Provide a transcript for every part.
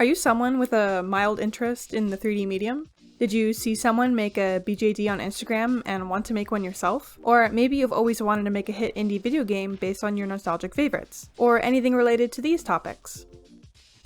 Are you someone with a mild interest in the 3D medium? Did you see someone make a BJD on Instagram and want to make one yourself? Or maybe you've always wanted to make a hit indie video game based on your nostalgic favorites? Or anything related to these topics?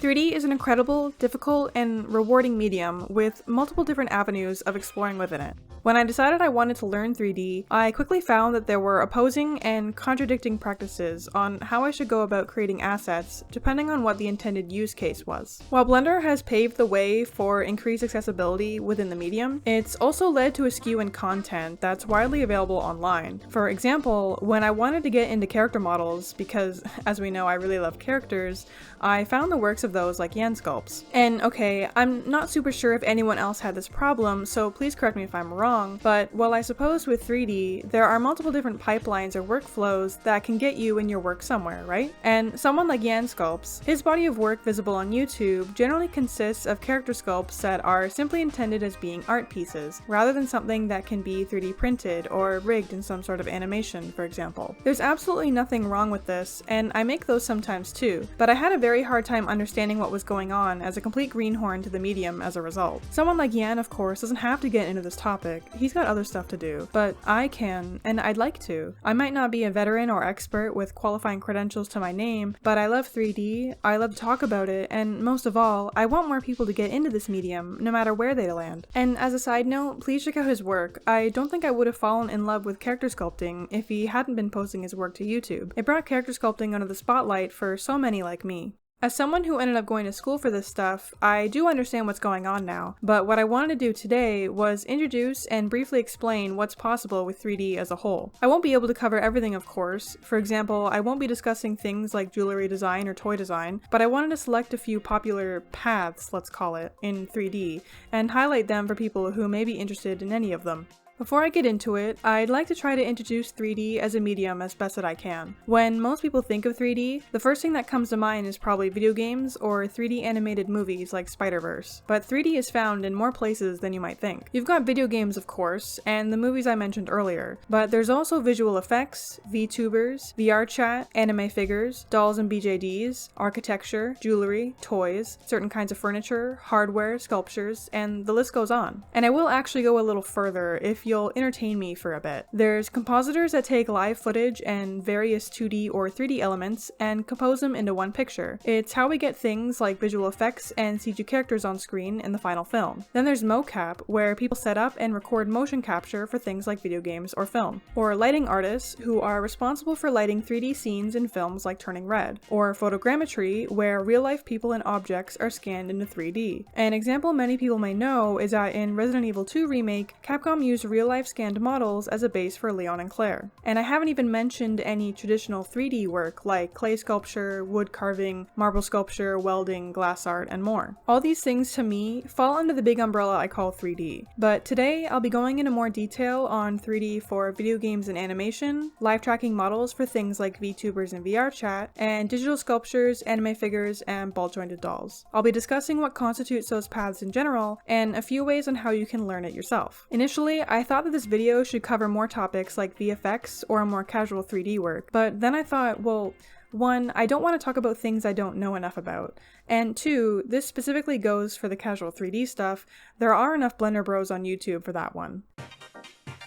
3D is an incredible, difficult, and rewarding medium with multiple different avenues of exploring within it. When I decided I wanted to learn 3D, I quickly found that there were opposing and contradicting practices on how I should go about creating assets depending on what the intended use case was. While Blender has paved the way for increased accessibility within the medium, it's also led to a skew in content that's widely available online. For example, when I wanted to get into character models, because as we know I really love characters, I found the works of those like Yan sculpts. And okay, I'm not super sure if anyone else had this problem, so please correct me if I'm wrong, but while I suppose with 3D, there are multiple different pipelines or workflows that can get you in your work somewhere, right? And someone like Yan sculpts, his body of work visible on YouTube generally consists of character sculpts that are simply intended as being art pieces, rather than something that can be 3D printed or rigged in some sort of animation, for example. There's absolutely nothing wrong with this, and I make those sometimes too, but I had a very hard time understanding what was going on as a complete greenhorn to the medium as a result. Someone like Yan, of course, doesn't have to get into this topic. He's got other stuff to do, but I can, and I'd like to. I might not be a veteran or expert with qualifying credentials to my name, but I love 3D, I love to talk about it, and most of all, I want more people to get into this medium, no matter where they land. And as a side note, please check out his work. I don't think I would have fallen in love with character sculpting if he hadn't been posting his work to YouTube. It brought character sculpting under the spotlight for so many like me. As someone who ended up going to school for this stuff, I do understand what's going on now, but what I wanted to do today was introduce and briefly explain what's possible with 3D as a whole. I won't be able to cover everything, of course. For example, I won't be discussing things like jewelry design or toy design, but I wanted to select a few popular paths, let's call it, in 3D, and highlight them for people who may be interested in any of them. Before I get into it, I'd like to try to introduce 3D as a medium as best that I can. When most people think of 3D, the first thing that comes to mind is probably video games or 3D animated movies like Spider-Verse. But 3D is found in more places than you might think. You've got video games, of course, and the movies I mentioned earlier, but there's also visual effects, VTubers, VR chat, anime figures, dolls and BJDs, architecture, jewelry, toys, certain kinds of furniture, hardware, sculptures, and the list goes on. And I will actually go a little further if you'll entertain me for a bit. There's compositors that take live footage and various 2D or 3D elements and compose them into one picture. It's how we get things like visual effects and CG characters on screen in the final film. Then there's mocap, where people set up and record motion capture for things like video games or film. Or lighting artists, who are responsible for lighting 3D scenes in films like Turning Red. Or photogrammetry, where real-life people and objects are scanned into 3D. An example many people may know is that in Resident Evil 2 Remake, Capcom used real-life scanned models as a base for Leon and Claire. And I haven't even mentioned any traditional 3D work like clay sculpture, wood carving, marble sculpture, welding, glass art, and more. All these things to me fall under the big umbrella I call 3D. But today I'll be going into more detail on 3D for video games and animation, live tracking models for things like VTubers and VR chat, and digital sculptures, anime figures, and ball-jointed dolls. I'll be discussing what constitutes those paths in general, and a few ways on how you can learn it yourself. Initially, I thought that this video should cover more topics like VFX or more casual 3D work, but then I thought, well, one, I don't want to talk about things I don't know enough about, and two, this specifically goes for the casual 3D stuff. There are enough Blender bros on YouTube for that one.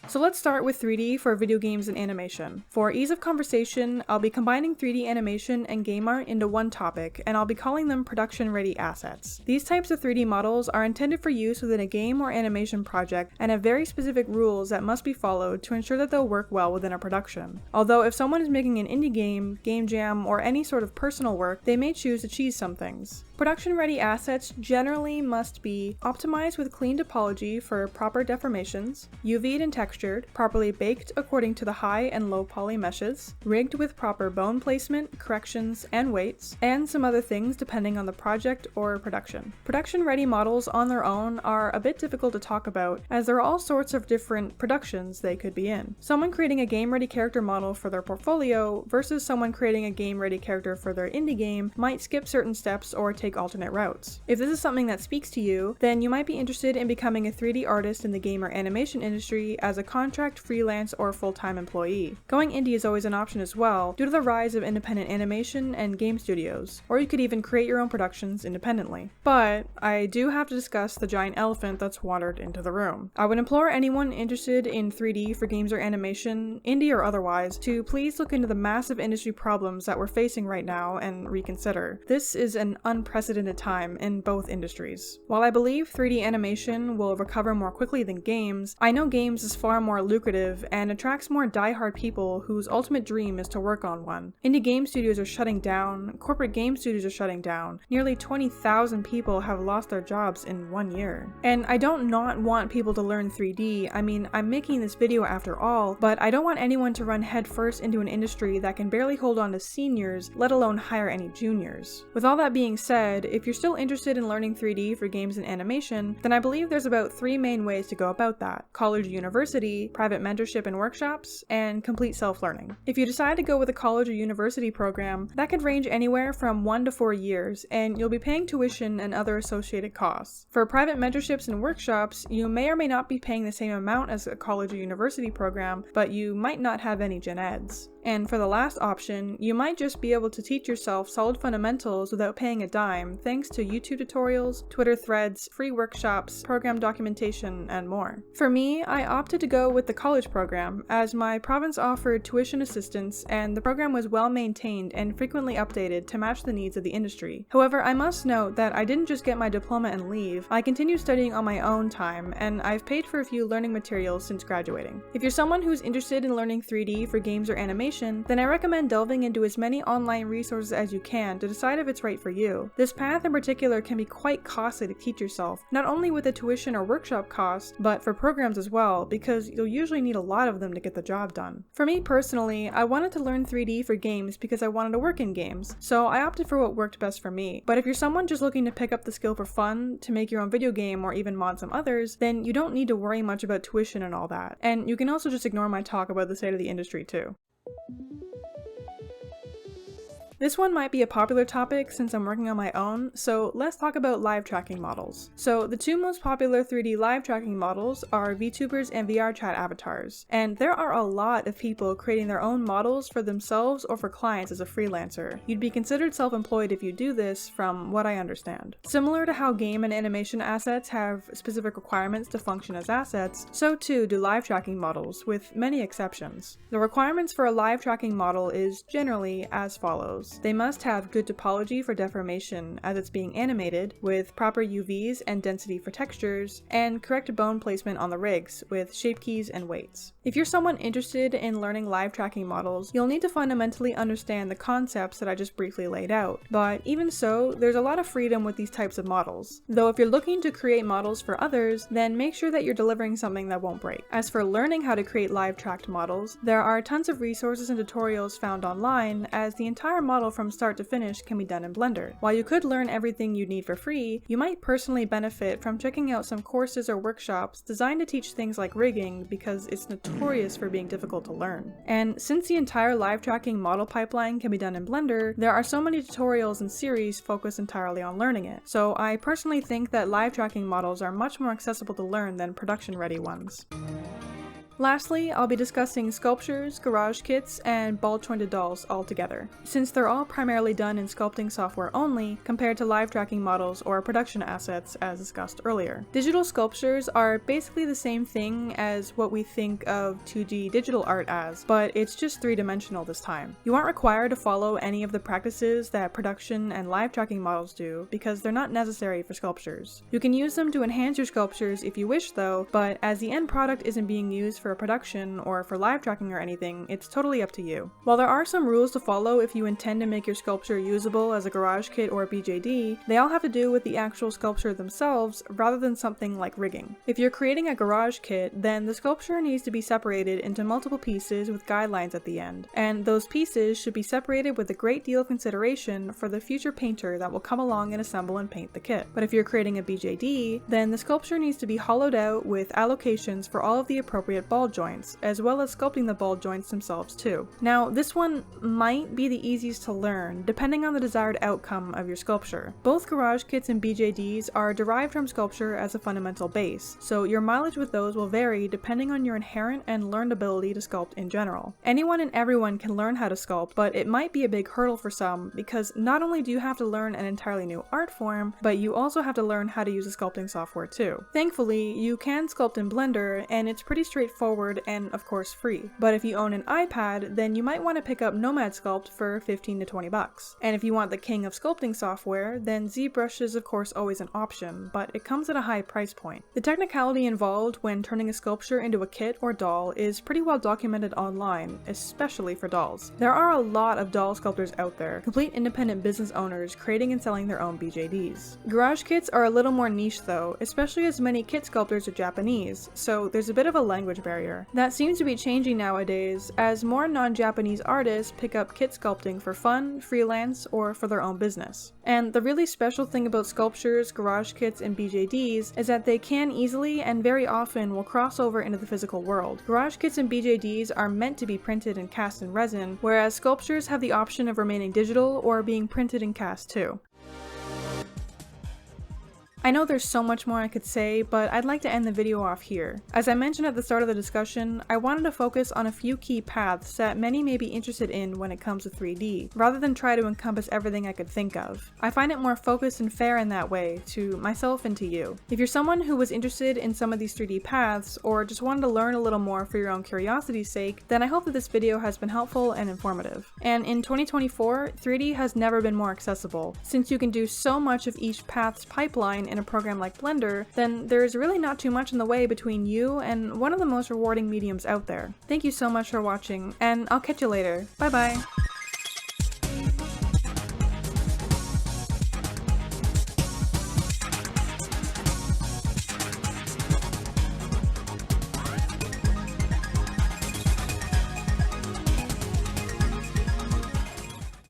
So let's start with 3D for video games and animation. For ease of conversation, I'll be combining 3D animation and game art into one topic, and I'll be calling them production-ready assets. These types of 3D models are intended for use within a game or animation project and have very specific rules that must be followed to ensure that they'll work well within a production. Although if someone is making an indie game, game jam, or any sort of personal work, they may choose to cheese some things. Production-ready assets generally must be optimized with clean topology for proper deformations, UV'd and textured, properly baked according to the high and low poly meshes, rigged with proper bone placement, corrections, and weights, and some other things depending on the project or production. Production-ready models on their own are a bit difficult to talk about, as there are all sorts of different productions they could be in. Someone creating a game-ready character model for their portfolio versus someone creating a game-ready character for their indie game might skip certain steps or take take alternate routes. If this is something that speaks to you, then you might be interested in becoming a 3D artist in the game or animation industry as a contract, freelance, or full-time employee. Going indie is always an option as well, due to the rise of independent animation and game studios, or you could even create your own productions independently. But I do have to discuss the giant elephant that's wandered into the room. I would implore anyone interested in 3D for games or animation, indie or otherwise, to please look into the massive industry problems that we're facing right now and reconsider. This is an unprecedented time in both industries. While I believe 3D animation will recover more quickly than games, I know games is far more lucrative and attracts more die-hard people whose ultimate dream is to work on one. Indie game studios are shutting down, corporate game studios are shutting down, nearly 20,000 people have lost their jobs in 1 year. And I don't not want people to learn 3D, I mean, I'm making this video after all, but I don't want anyone to run headfirst into an industry that can barely hold on to seniors, let alone hire any juniors. With all that being said, if you're still interested in learning 3D for games and animation, then I believe there's about 3 main ways to go about that: college or university, private mentorship and workshops, and complete self-learning. If you decide to go with a college or university program, that could range anywhere from 1 to 4 years, and you'll be paying tuition and other associated costs. For private mentorships and workshops, you may or may not be paying the same amount as a college or university program, but you might not have any gen eds. And for the last option, you might just be able to teach yourself solid fundamentals without paying a dime thanks to YouTube tutorials, Twitter threads, free workshops, program documentation, and more. For me, I opted to go with the college program as my province offered tuition assistance and the program was well maintained and frequently updated to match the needs of the industry. However, I must note that I didn't just get my diploma and leave. I continued studying on my own time, and I've paid for a few learning materials since graduating. If you're someone who's interested in learning 3D for games or animation, then I recommend delving into as many online resources as you can to decide if it's right for you. This path in particular can be quite costly to teach yourself, not only with the tuition or workshop cost, but for programs as well, because you'll usually need a lot of them to get the job done. For me personally, I wanted to learn 3D for games because I wanted to work in games, so I opted for what worked best for me. But if you're someone just looking to pick up the skill for fun, to make your own video game or even mod some others, then you don't need to worry much about tuition and all that. And you can also just ignore my talk about the state of the industry too. This one might be a popular topic since I'm working on my own, so let's talk about live tracking models. So the 2 most popular 3D live tracking models are VTubers and VR chat avatars, and there are a lot of people creating their own models for themselves or for clients as a freelancer. You'd be considered self-employed if you do this, from what I understand. Similar to how game and animation assets have specific requirements to function as assets, so too do live tracking models, with many exceptions. The requirements for a live tracking model is generally as follows. They must have good topology for deformation as it's being animated, with proper UVs and density for textures, and correct bone placement on the rigs, with shape keys and weights. If you're someone interested in learning live tracking models, you'll need to fundamentally understand the concepts that I just briefly laid out, but even so, there's a lot of freedom with these types of models. Though if you're looking to create models for others, then make sure that you're delivering something that won't break. As for learning how to create live tracked models, there are tons of resources and tutorials found online, as the entire model from start to finish can be done in Blender. While you could learn everything you need for free, you might personally benefit from checking out some courses or workshops designed to teach things like rigging, because it's notorious for being difficult to learn. And since the entire live tracking model pipeline can be done in Blender, there are so many tutorials and series focused entirely on learning it. So I personally think that live tracking models are much more accessible to learn than production ready ones. Lastly, I'll be discussing sculptures, garage kits, and ball-jointed dolls all together, since they're all primarily done in sculpting software only compared to live tracking models or production assets as discussed earlier. Digital sculptures are basically the same thing as what we think of 2D digital art as, but it's just 3-dimensional this time. You aren't required to follow any of the practices that production and live tracking models do, because they're not necessary for sculptures. You can use them to enhance your sculptures if you wish though, but as the end product isn't being used for a production or for live tracking or anything, it's totally up to you. While there are some rules to follow if you intend to make your sculpture usable as a garage kit or a BJD, they all have to do with the actual sculpture themselves rather than something like rigging. If you're creating a garage kit, then the sculpture needs to be separated into multiple pieces with guidelines at the end, and those pieces should be separated with a great deal of consideration for the future painter that will come along and assemble and paint the kit. But if you're creating a BJD, then the sculpture needs to be hollowed out with allocations for all of the appropriate ball joints, as well as sculpting the ball joints themselves too. Now, this one might be the easiest to learn, depending on the desired outcome of your sculpture. Both garage kits and BJDs are derived from sculpture as a fundamental base, so your mileage with those will vary depending on your inherent and learned ability to sculpt in general. Anyone and everyone can learn how to sculpt, but it might be a big hurdle for some because not only do you have to learn an entirely new art form, but you also have to learn how to use the sculpting software too. Thankfully, you can sculpt in Blender, and it's pretty straightforward and of course free. But if you own an iPad, then you might want to pick up Nomad Sculpt for 15 to 20 bucks. And if you want the king of sculpting software, then ZBrush is of course always an option, but it comes at a high price point. The technicality involved when turning a sculpture into a kit or doll is pretty well documented online, especially for dolls. There are a lot of doll sculptors out there, complete independent business owners creating and selling their own BJDs. Garage kits are a little more niche though, especially as many kit sculptors are Japanese, so there's a bit of a language barrier. That seems to be changing nowadays as more non-Japanese artists pick up kit sculpting for fun, freelance, or for their own business. And the really special thing about sculptures, garage kits, and BJDs is that they can easily and very often will cross over into the physical world. Garage kits and BJDs are meant to be printed and cast in resin, whereas sculptures have the option of remaining digital or being printed and cast too. I know there's so much more I could say, but I'd like to end the video off here. As I mentioned at the start of the discussion, I wanted to focus on a few key paths that many may be interested in when it comes to 3D, rather than try to encompass everything I could think of. I find it more focused and fair in that way, to myself and to you. If you're someone who was interested in some of these 3D paths, or just wanted to learn a little more for your own curiosity's sake, then I hope that this video has been helpful and informative. And in 2024, 3D has never been more accessible. Since you can do so much of each path's pipeline in a program like Blender, then there's really not too much in the way between you and one of the most rewarding mediums out there. Thank you so much for watching, and I'll catch you later. Bye bye!